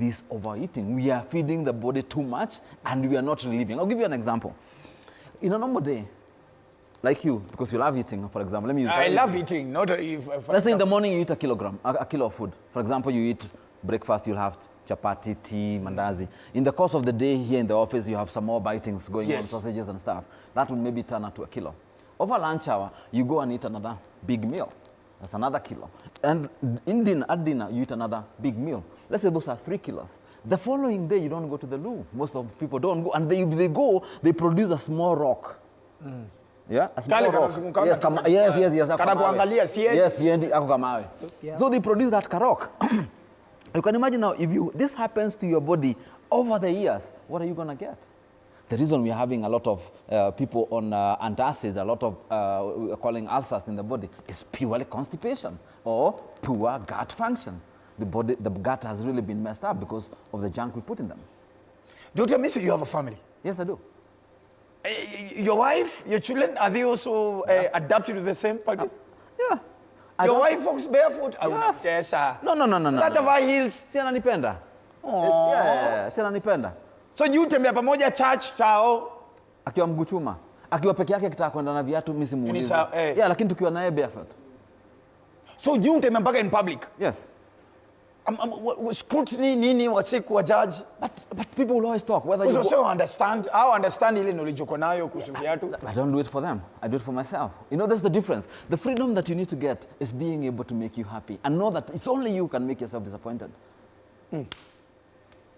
this overeating. We are feeding the body too much and we are not relieving. I'll give you an example. In a normal day, like you, because you love eating, for example. Let me use I love eating, not if let's say in the morning you eat a kilo of food. For example, you eat breakfast, you'll have chapati, tea, mandazi. In the course of the day here in the office, you have some more bitings going on, sausages and stuff. That will maybe turn out to a kilo. Over lunch hour, you go and eat another big meal. That's another kilo. And at dinner, you eat another big meal. Let's say those are 3 kilos. The following day, you don't go to the loo. Most of the people don't go. And if they go, they produce a small rock. Yeah, a small rock. Yes. So they produce that karok. You can imagine now, if this happens to your body over the years, what are you going to get? The reason we're having a lot of people on antacids, a lot of we're calling ulcers in the body, is purely constipation or poor gut function. The gut has really been messed up because of the junk we put in them. Dr. Hamisi, you have a family? Yes, I do. Your wife, your children, are they also adapted to the same practice? Yeah. Your wife walks barefoot? Yes. No. That of her heels. Si ananipenda. Yeah, si ananipenda. So you tembea pamoja church chao? Akiwa mguchuma. Akiwa peke yake akitaka kwenda na viatu mimi simuulize. Yeah, lakini tukiwa naye barefoot. So you tembea mpaka in public? Yes. Scrutiny nini wasiku judge? But people will always talk whether you also understand. I understand ile knowledge uko nayo kuhusu viatu. I don't do it for them. I do it for myself. You know, that's the difference. The freedom that you need to get is being able to make you happy and know that it's only you can make yourself disappointed.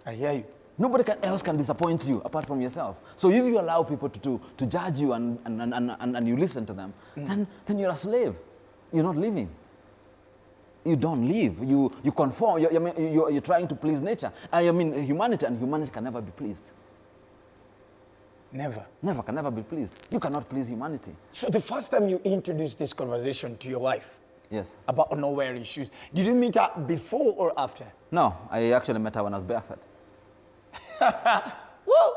I hear you. Nobody else can disappoint you apart from yourself. So if you allow people to judge you and you listen to them, then you're a slave. You're not living. You don't live. You conform. You're trying to please nature. I mean humanity, and humanity can never be pleased. Never. Never can never be pleased. You cannot please humanity. So the first time you introduced this conversation to your wife, yes, about not wearing shoes, did you meet her before or after? No, I actually met her when I was barefoot. Whoa.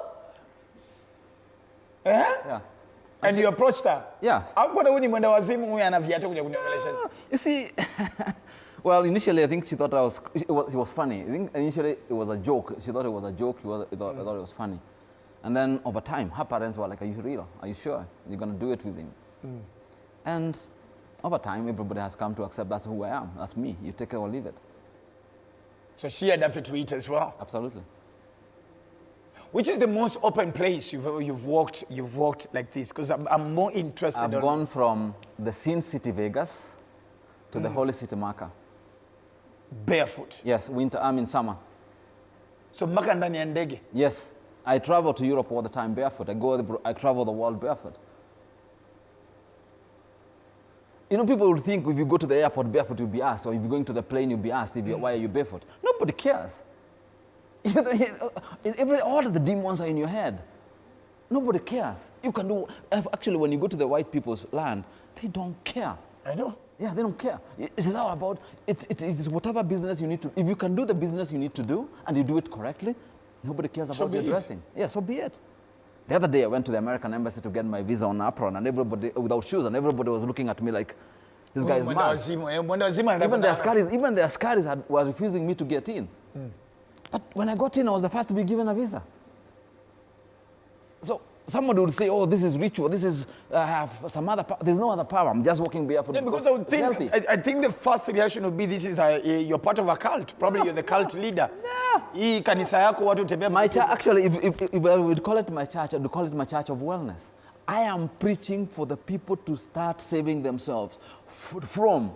Yeah. And you approached her? Yeah. You see, well, initially I think she thought it was funny. I think initially it was a joke. She thought it was a joke. She thought it was funny. And then over time, her parents were like, are you real? Are you sure you're going to do it with him? And over time, everybody has come to accept that's who I am. That's me. You take it or leave it. So she adapted to it as well? Absolutely. Which is the most open place you've walked like this? Because I'm more interested. I've gone from the Sin City, Vegas, to the Holy City, Mecca. Barefoot? Yes, in summer. So Mecca ndani ya ndege? Yes. I travel to Europe all the time barefoot. I travel the world barefoot. You know, people would think if you go to the airport barefoot, you'll be asked, or if you're going to the plane, you'll be asked, why are you barefoot? Nobody cares. All of the demons are in your head. Nobody cares. You can do, actually, when you go to the white people's land, they don't care. I know. Yeah, they don't care. It is all about, it's whatever business you need to, if you can do the business you need to do, and you do it correctly, nobody cares about your dressing. Yeah, so be it. The other day, I went to the American embassy to get my visa on apron, and everybody, without shoes, and everybody was looking at me like, this guy is mad. Even the Askaris were refusing me to get in. But when I got in, I was the first to be given a visa. So somebody would say, oh, this is ritual, this is some other power. There's no other power. I'm just walking barefoot. Yeah, because I think the first reaction would be, this is you're part of a cult. Probably you're the cult leader. Yeah. My church, actually, if I would call it my church, I would call it my church of wellness. I am preaching for the people to start saving themselves from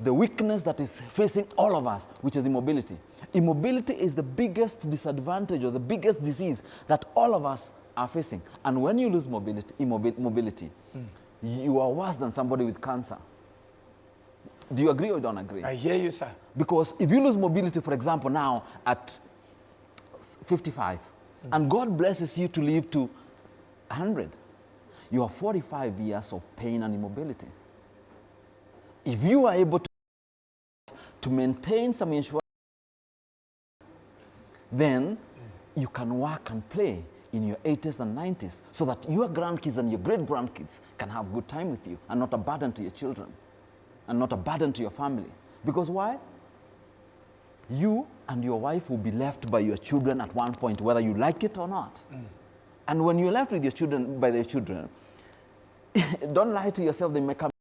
the weakness that is facing all of us, which is immobility. Immobility is the biggest disadvantage or the biggest disease that all of us are facing. And when you lose mobility, you are worse than somebody with cancer. Do you agree or don't agree? I hear you, sir. Because if you lose mobility, for example, now at 55, and God blesses you to live to 100, you have 45 years of pain and immobility. If you are able to maintain some insurance, then you can work and play in your 80s and 90s so that your grandkids and your great-grandkids can have good time with you and not a burden to your children and not a burden to your family. Because why? You and your wife will be left by your children at one point, whether you like it or not. And when you're left with your children, by their children, don't lie to yourself, they may come